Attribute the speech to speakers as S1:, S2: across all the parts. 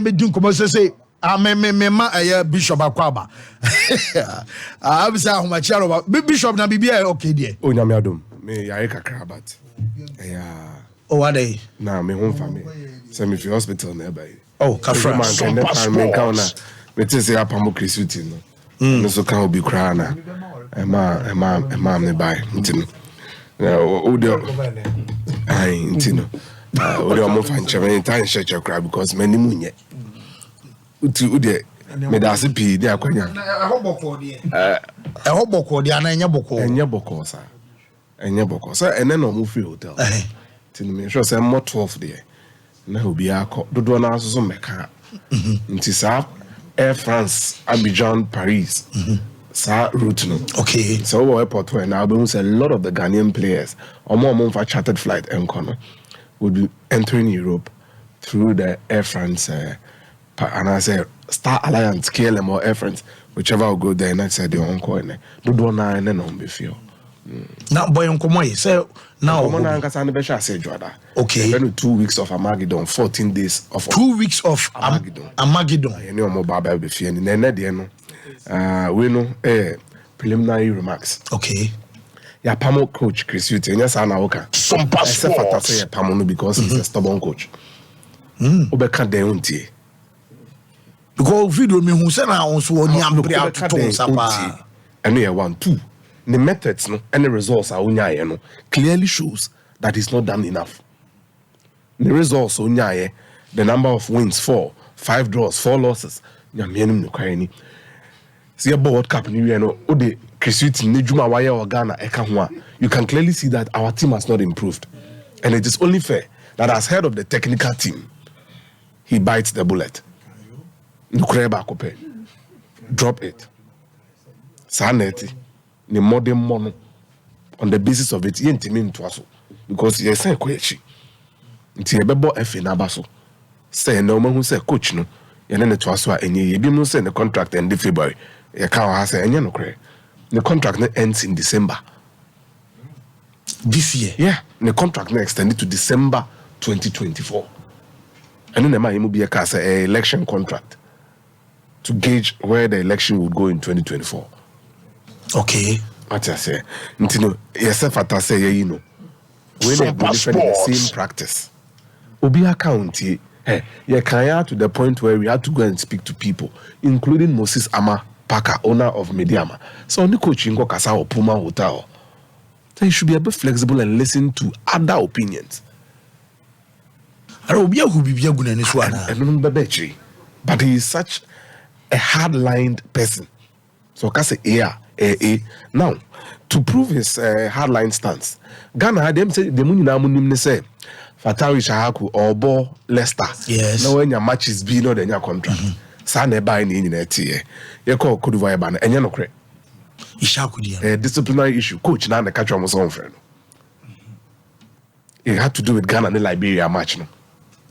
S1: me do come say me ma bishop akwaba. I be say how much bishop na bibia okay there.
S2: Oh nyame adom. Me yare kakra but. Yeah.
S1: Oh what dey?
S2: Na me home family. Send me to hospital nearby.
S1: Oh, Kafra.
S2: Me tell say Atta Poku Chrisuti no. No so can be cry na. Ema me buy ntino. O de ai ntino. O de o mo fan cheme tan church cry because many munye. Utu de me da se pi de akwanya.
S1: Ehoboko de ana enya boko.
S2: Enya boko sa. Enya boko. So ene no mo free hotel. Ntino me sure say mo 12 there. Na obi akọ dodo na aso meka nti sa Air France Abidjan Paris sa route no
S1: okay
S2: so we airport where now we a lot of the Ghanaian players omo for chartered flight enkono would be entering Europe through the Air France and I say Star Alliance KLM or Air France whichever will go there and I said the onko ene dodo na ene no be feel
S1: now boy nkomo yi say now
S2: come on nkasa ne be sha say joda
S1: okay
S2: then 2 weeks of Armageddon 14 days of
S1: 2 weeks of Armageddon
S2: any omo baba be fie ni na de no we no preliminary remarks
S1: okay
S2: ya pamo coach Chris Hughton enya sa na woka
S1: SOMPA
S2: fata say ya pamo no because he's a stubborn coach obeka den untie
S1: because video me hu say na on so oni ampre atoto sapa
S2: eno ya 1 2 the methods no and the results are onyaye no clearly shows that it's not done enough. The results onyaye the number of wins 4 5 draws 4 losses nyamenum no kwai ni see a World Cup ni we no o de Chrisuti nejuma waye o Ghana eka ho a you can clearly see that our team has not improved and it is only fair that as head of the technical team he bites the bullet nukreba kope drop it saneti the modern mono on the basis of it yentimi ntoaso because you say kwachi nti ebebo efe na baso say no mahu say coach no ye ne toaso a enye ye bi mu say the contract end February ye ka ha say enye no kre the contract ends in December
S1: this year
S2: yeah the contract extended to December 2024 and then ma mu bi ka say election contract to gauge where the election would go in 2024.
S1: Okay.
S2: What I say, Ntino, yourself at say you know, when they believe in the same practice. Obi county, hey, you can to the point where we had to go and speak to people, including Moses Ama Parker, owner of Mediama. So on the coaching go kasa or Puma Hotel. So you should be a bit flexible and listen to other opinions.
S1: But
S2: he is such a hard-lined person. So I say, yeah. Now, to prove his hardline stance, Ghana them say the money na munim ne say Fatawi Shahaku or Bo Leicester.
S1: Yes.
S2: Now when your matches be no then your contract. Sa na buy ni na tie. Ye call Cote d'Ivoire ban enya no kre.
S1: Ishaku dia.
S2: Disciplinary issue. Coach na catch am so friend. It had to do with Ghana and Liberia match no.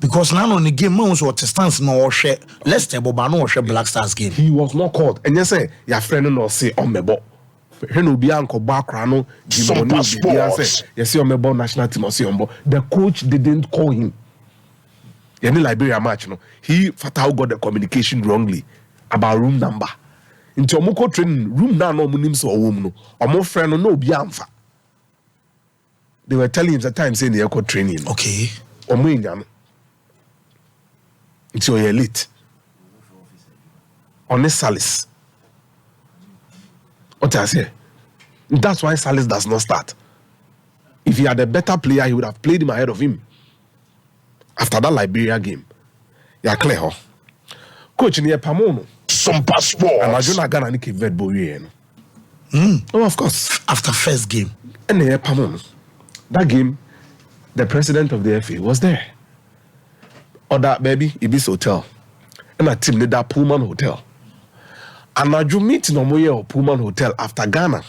S1: Because now on the game, man was what stance no share. Leicester Boba no share Black Stars game.
S2: He was not called. And you say your friend no say on mebo. He no be anko background no.
S1: SOMPA Sports.
S2: You see on mebo national team or see on bo. The coach didn't call him. In the Liberia match no. He Fatau got the communication wrongly about room number. Into omoko training room na no munim so wom no. Omo friend no be amfa. They were telling him the time saying they called training.
S1: Okay.
S2: Omo inyam. It's your elite. On this Salis. What I say? That's why Salis does not start. If he had a better player, he would have played him ahead of him. After that Liberia game. Yeah, clear, huh? Coach near Pamono.
S1: SOMPA Sports.
S2: And I don't Ghana ni Verde boy. Oh, of course.
S1: After first game.
S2: And near Pamono. That game, the president of the FA was there. Or that baby, Ibis Hotel. And a team that Pullman Hotel. And I do meet no more or Pullman Hotel after Ghana.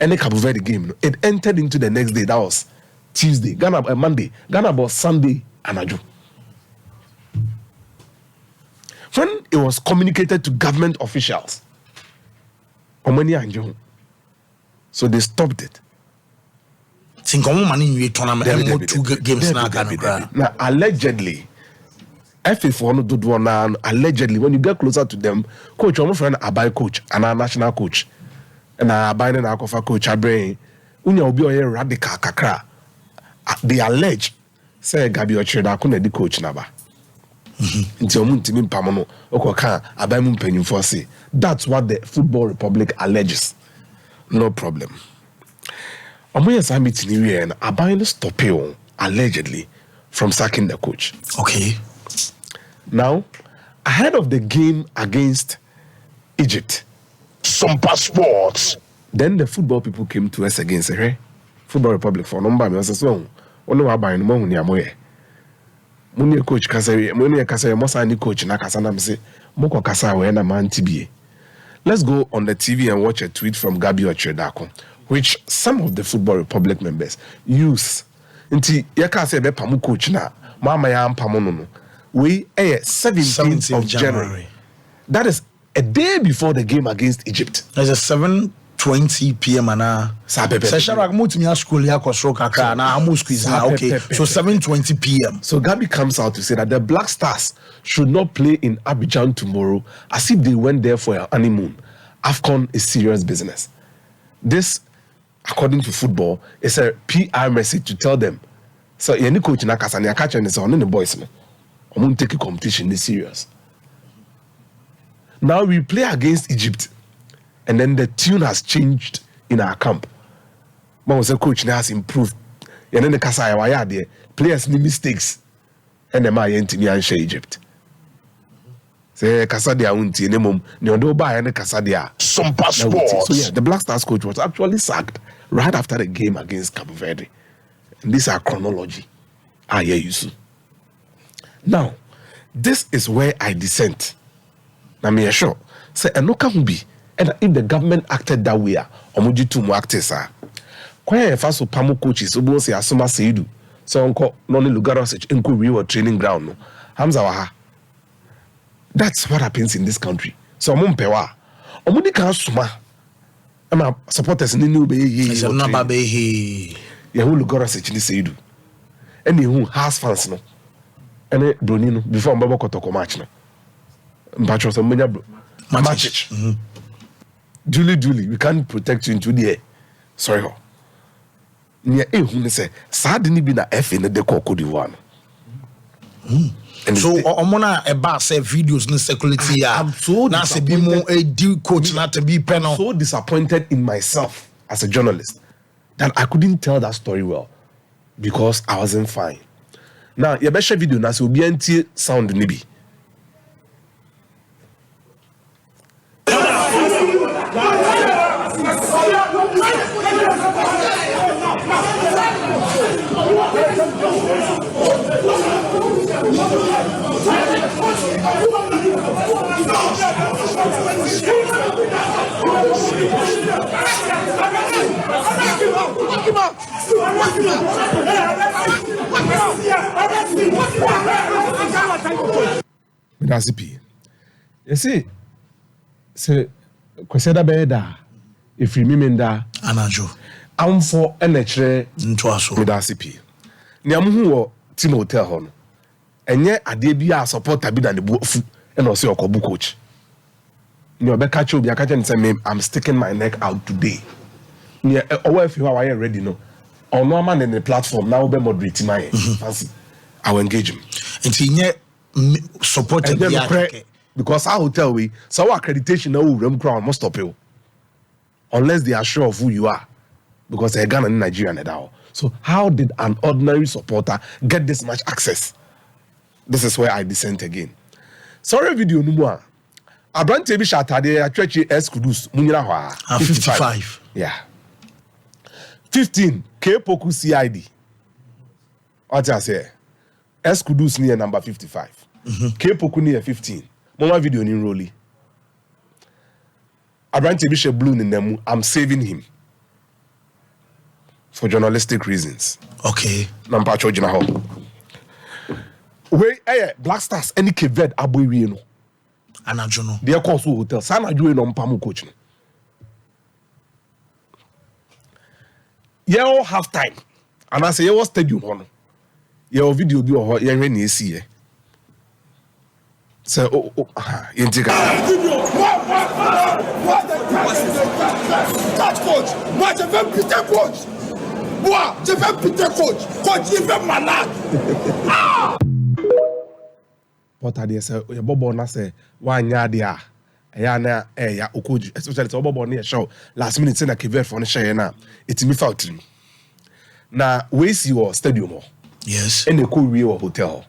S2: And the Cabo Verde game. It entered into the next day. That was Tuesday. Ghana Monday. Ghana was Sunday. And I do. When it was communicated to government officials, so they stopped it.
S1: Now, allegedly,
S2: FA for no do one allegedly when you get closer to them, coach almost friend Abai coach and our national coach. And Abai and our coach Abrain. Unya obi oye radical kakra. They allege say Gabi Ocheda couldn't the coach naba. Until Muntimi Pamono, Okoka, Abamun Penyufosi. That's what the Football Republic alleges. No problem. Omoya Summit in and Abayin stop you allegedly from sacking the coach.
S1: Okay.
S2: Now, ahead of the game against Egypt,
S3: SOMPA Sports.
S2: Then the football people came to us again. Say, hey, Football Republic for number me. I said, so, only wa buying more money amoye. Money coach kasa, money kasa. Most any coach na kasa na me say, moko kasa we na man TBA. Let's go on the TV and watch a tweet from Gabi Ochedako, which some of the Football Republic members use. Inti yaka say be pamu coach na mama ya pamu no. We 17th of January. That is a day before the game against Egypt.
S1: There's a 7:20 p.m. and session school okay. So 7:20 p.m.
S2: So Gabi comes out to say that the Black Stars should not play in Abidjan tomorrow as if they went there for a honeymoon. AFCON is serious business. This, according to football, is a PR message to tell them. So any coach na kasa ni catch and say on the boys no. I'm going to take a competition this serious. Now we play against Egypt, and then the tune has changed in our camp. But was a coach now has improved. And then the Kasaya wire there, players make mistakes, and the man to me and share Egypt. Say Kasadia unti ne mum ne odo ba ne Kasadia.
S3: SOMPA Sports.
S2: So yeah, the Black Stars coach was actually sacked right after the game against Cabo Verde. And this is our chronology. Yeah, you see. Now, this is where I dissent. Now, me sure. Say, Enoka Hubi, and if the government acted that way, Omuji to mu actors are. Kwaya faso pamu coaches, Obo se Asoma Seidu, so uncle Noni Lugaro such Nku real training ground. No, Hamza Waha. That's what happens in this country. So, Mumpewa, Omudi can suma. I'm supporters in the new bay.
S1: It's a number bay.
S2: Yahu Lugaro such in the Seidu. And who has fans no. And Brunino before Mbabo Kotoko match no. Mpacho so many match. Duly, we can't protect you into the air. Sorry ho. Nya ehun say sad ni bi na FA na de Cote d'Ivoire.
S1: So omona eba say videos no circulate ya.
S2: I'm so
S1: na se bi mo a deal coach na to be penal.
S2: So disappointed in myself as a journalist that I couldn't tell that story well because I wasn't fine. Now, your best video na so obi anti sound ni bi. Medasipi. You see, say, kweseda beda, if you remember,
S1: Anajo.
S2: I'm for NHR
S1: Ntwaso.
S2: Medasipi. Niamu wo team hotel hon. Enye ade bia support abi na the bufu and also your kobu coach. Ni obeka cho bia kache say I'm sticking my neck out today. Ni owo if you are ready no. On normal in the platform now be moderate my fancy. I will engage him.
S1: Nti supported
S2: because our hotel we so our accreditation now room crown must stop you. Unless they are sure of who you are. Because they're Ghana and Nigeria now. So how did an ordinary supporter get this much access? This is where I dissent again. Sorry video number. Abrante bi shatade a church S Kudus munyira ho
S1: 55.
S2: Yeah. 15 K Poku CID. What I say? S Kudus near number 55. K Poku near 15. Mama video ni rolly. Abrante bi she blue in them. I'm saving him. For journalistic reasons.
S1: Okay.
S2: Number chojina ho. Wait, Black Stars any Verde aboy no.
S1: Anajo no.
S2: They call so hotel. Sana joe no mpamu coach no. Yeah, all half time. And I say, yeah, what stadium on? Yeah, video be or yeah, when you see So Intika.
S4: Catch coach. Moi je veux putain coach. Moi je veux putain coach. Coach il fait malade.
S2: What are they say? Your bobo na say one yard ya. Ya na ya okoji. Especially so bobo near show. Last minute say na Verde for the share na. It's me fault. Na we see your stadium.
S1: Yes.
S2: And the cool real hotel.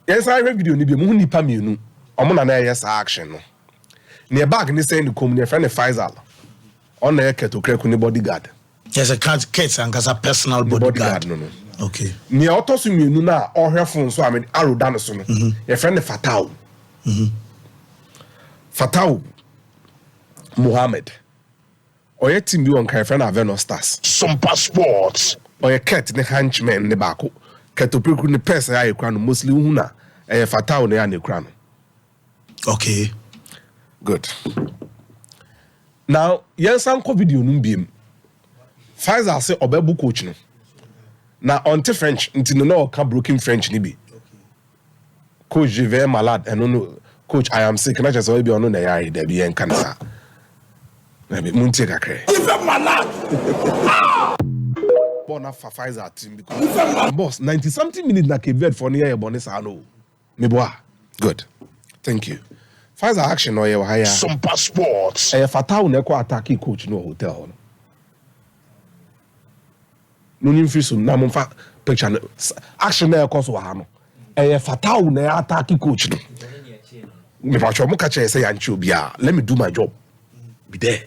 S2: Yes, I read video ni bi mu nipa mienu. Omo na yes action no. Near bag ni say ni kom near friend Faisal. On na keto kreku ni bodyguard.
S1: Yes, a cat and cause a personal bodyguard.
S2: No.
S1: Okay.
S2: Near otosu mienu na ohwe phone so I mean arrow down so no. Your friend Fatau. Fatau Muhammad. Oye team bi on kai friend Aveno Stars.
S3: SOMPA Sports.
S2: Oye ket ne henchman ne bako. Ketopreku ni pesa ya ekra no mostly huna Fatau ne ya ne ekra no.
S1: Okay.
S2: Good. Now, yes, I'm video numbiem. Faisal say obebu coach no. Na onte French, nti no ka broken French ni bi. Coach je vais malade and no coach I am sick. Na just be ono na ya de bi en kansa. Na bi muntie kakre.
S4: Il fait malade.
S2: Bona for Faisal team because boss 90 something minutes na Verde for near bonesa no. Me boa. Good. Thank you. Faisal action no ye wa haya.
S3: SOMPA Sports.
S2: Fatau na ko attack coach no hotel no. No nim fi so na mo fa picture no action na ko so ha no. Fatau na attack coach no. Me pa cho mo ka che say yanchi obia. Let me do my job. Be there.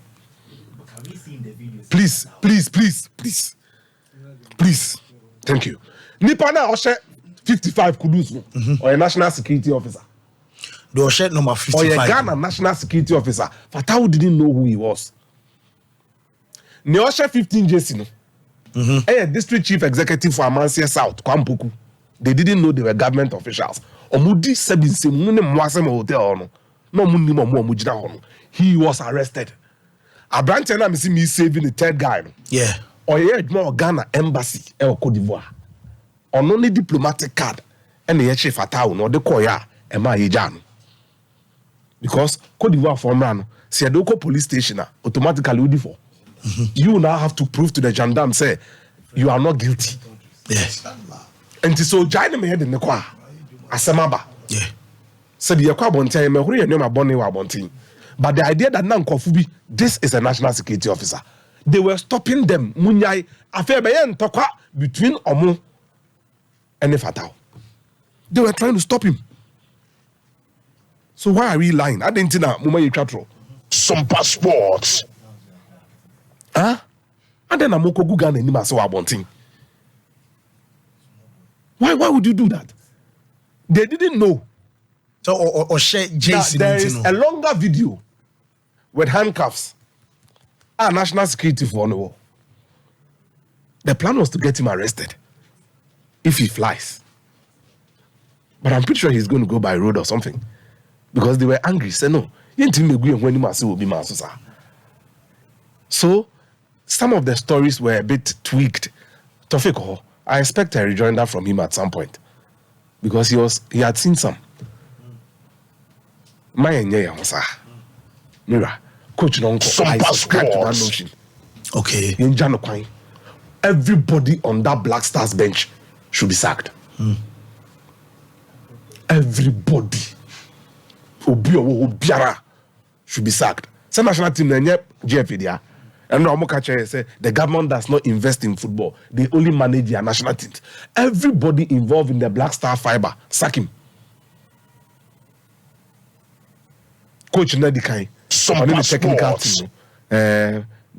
S5: Have we seen the videos?
S2: Please. Thank you. Nipa na o she 55 kudus no. Or a national security officer.
S1: The shirt number
S2: Or
S1: 55.
S2: a Ghana national security officer. Fatau didn't know who he was. Ne o she 15 JC no. District chief executive for Amansia South, Kwampoku. They didn't know they were government officials. Omudi sebinse mune mwase mo hotel no. No muni mo mujina hono. He was arrested. Abrante na me saving the third guy no.
S1: Yeah.
S2: Oye more Ghana embassy e Cote d'Ivoire. On only diplomatic card and the chief Fatau no de koya e ma yeja no. Because Cote d'Ivoire for man, see the police station automatically udi for. You now have to prove to the gendarme say you are not guilty.
S1: Yes.
S2: And so join me head in the kwa asemaba.
S1: Yeah.
S2: Said the kwa bonten me huri enema bonni wa bonten. But the idea that nan kofubi this is a national security officer. They were stopping them munyai afa be yen tokwa between omo and the Fatau. They were trying to stop him. So why are we lying? I didn't know mama you chatro.
S3: SOMPA Sports.
S2: Huh? And then Amoko Gugan and Nima so abonting. Why would you do that? They didn't know.
S1: So or share Jason.
S2: There is a longer video with handcuffs. National security for no. The plan was to get him arrested if he flies. But I'm pretty sure he's going to go by road or something. Because they were angry. Say no. So some of the stories were a bit tweaked. Tofiko, I expect a rejoinder from him at some point. Because he had seen some. Mira, coach Nonko, I subscribe to that notion.
S1: Okay.
S2: Everybody on that Black Stars bench should be sacked. Everybody. Obiara should be sacked. Some national team GFA and Omokache say the government does not invest in football. They only manage their national teams. Everybody involved in the Black Star Fiber, sack him. Coach Nedikai,
S3: SOMPA
S2: the technical
S3: Sports.
S2: team.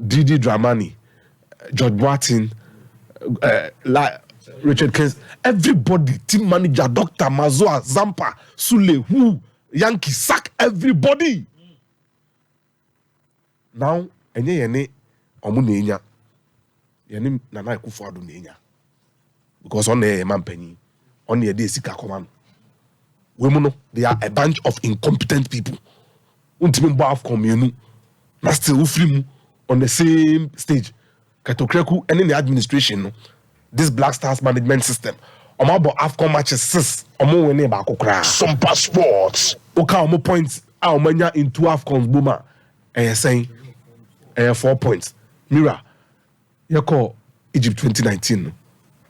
S2: Didi Dramani, George Martin, Richard Kens, everybody, team manager, Dr. Mazoa, Zampa, Sule, who, Yankee, sack everybody. Now, yene omu nenya. Yene Nana Akufo-Addo nenya. Because on the man penny, on the day sika command. Women, they are a bunch of incompetent people. Ultimate bar commune. Na still ufrimu on the same stage. Katokreku and in the administration, this Black Stars management system, Omabo AFCON matches 6. Omo winning ba kokra.
S3: SOMPA Sports.
S2: Oka omo points a omanya in 2 AFCONs boma. Saying 4 points. Mira, you call Egypt 2019.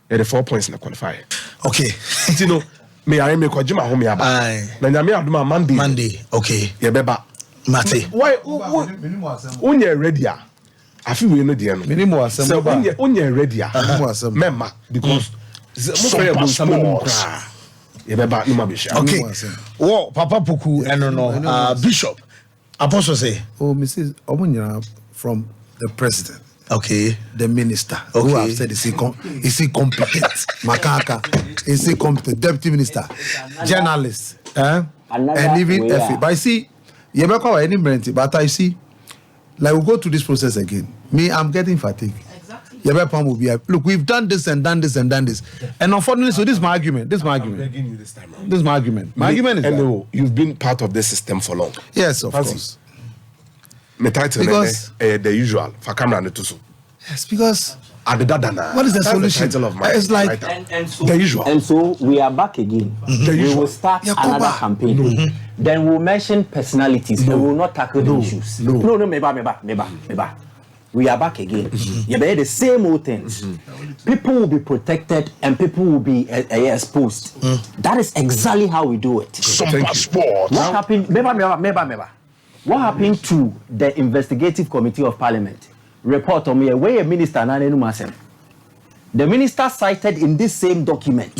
S2: The 4 points in the qualifier.
S1: Okay.
S2: You know, me I make Kojima home yaba. Na nyame aduma Monday.
S1: Okay.
S2: Ye beba.
S1: Mate.
S2: Why unye ready a? Afi we no dey no.
S6: Minimum assembly.
S2: Unye ready a. Memma because
S3: SOMPA Sports.
S2: Ye beba no ma be sure.
S1: Okay. Wo Papa Poku no Bishop. Apostle say.
S6: Oh, Mrs. Omunyana from the president.
S1: Okay.
S6: The minister,
S1: Okay.
S6: who have said is he competent? Makaka, is he competent? Deputy minister, journalist, and even FA. But I see, you never any brand, but I see, like we go through this process again. Me, I'm getting fatigued. Exactly. Will be look, we've done this and done this and done this, and unfortunately, so this is my argument. This is my argument. This is my argument. My argument is
S2: that you've been part of this system for long.
S6: Yes, of course.
S2: My title
S6: Because
S2: the usual for camera and tusu.
S6: Yes, because
S2: What
S6: is the solution?
S2: The title of my
S6: It's like
S5: And so,
S2: the usual.
S7: And so we are back again. We will start another campaign. Then we'll mention personalities and we'll not tackle the issues. No, meba. We are back again. You bear the same old things. People will be protected and people will be exposed. That is exactly how we do it.
S3: SOMPA Sports.
S7: What happened? Meba. What happened to the investigative committee of parliament? Report on me where a minister The minister cited in this same document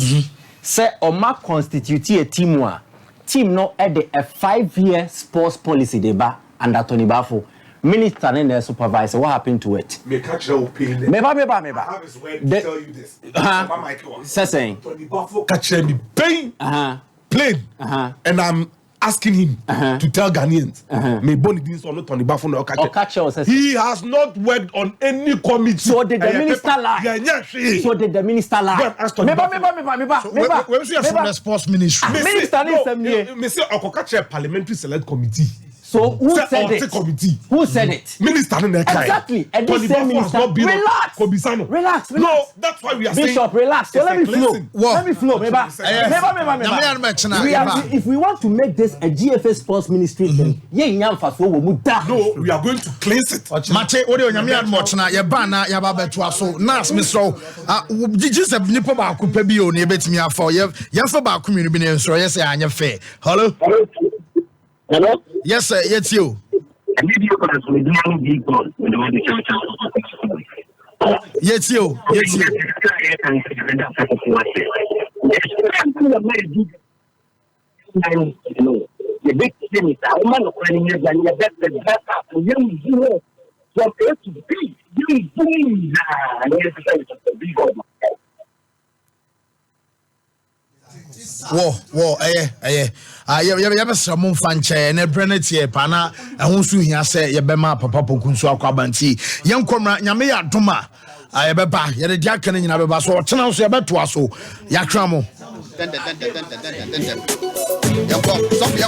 S7: say Oma constitute a team no at a 5-year sports policy deba under Tony Bafo. Minister and the supervisor, what happened to it?
S2: Me catch your opinion.
S7: Meba.
S2: I have his word to tell you this.
S7: Saying.
S2: Tony Bafo catch me pain. Plain. And I'm asking him to tell Ghanaians, me boni this or not Tony Bafo no catch. He has not worked on any committee.
S7: So did the minister lie? So did the minister lie? Meba.
S1: Where is from the sports ministry?
S7: Minister needs some here.
S2: Me say Okokache parliamentary select committee.
S7: So who said it?
S2: Committee.
S7: Who said it?
S2: Minister
S7: Exactly. And this same minister. Relax.
S2: No, that's why we are
S7: Bishop,
S2: saying.
S7: relax. So let me flow. Let me flow. Meba. If we want to make this a GFA sports ministry thing,
S2: No, we are going to cleanse it.
S1: Mate, what do you mean? Mochna, your banner, your babetua so nas, Mr. Jesus have nipple back pebi on your bet me for you. For back community, so yes, I am fair. Hello?
S8: Hello?
S1: Yes, sir, it's you. Yes, you.
S8: The big thing is a woman of running and your best and better for young zero from A to B. You boom.
S1: Whoa, some fanche and a brennet pana, and who soon here say Yabema, Papa Poku, so Aquabanti, young comrade Yamea Duma. I beba, yet a jacket in Ababa, so turn out your bed to us. Yakramo.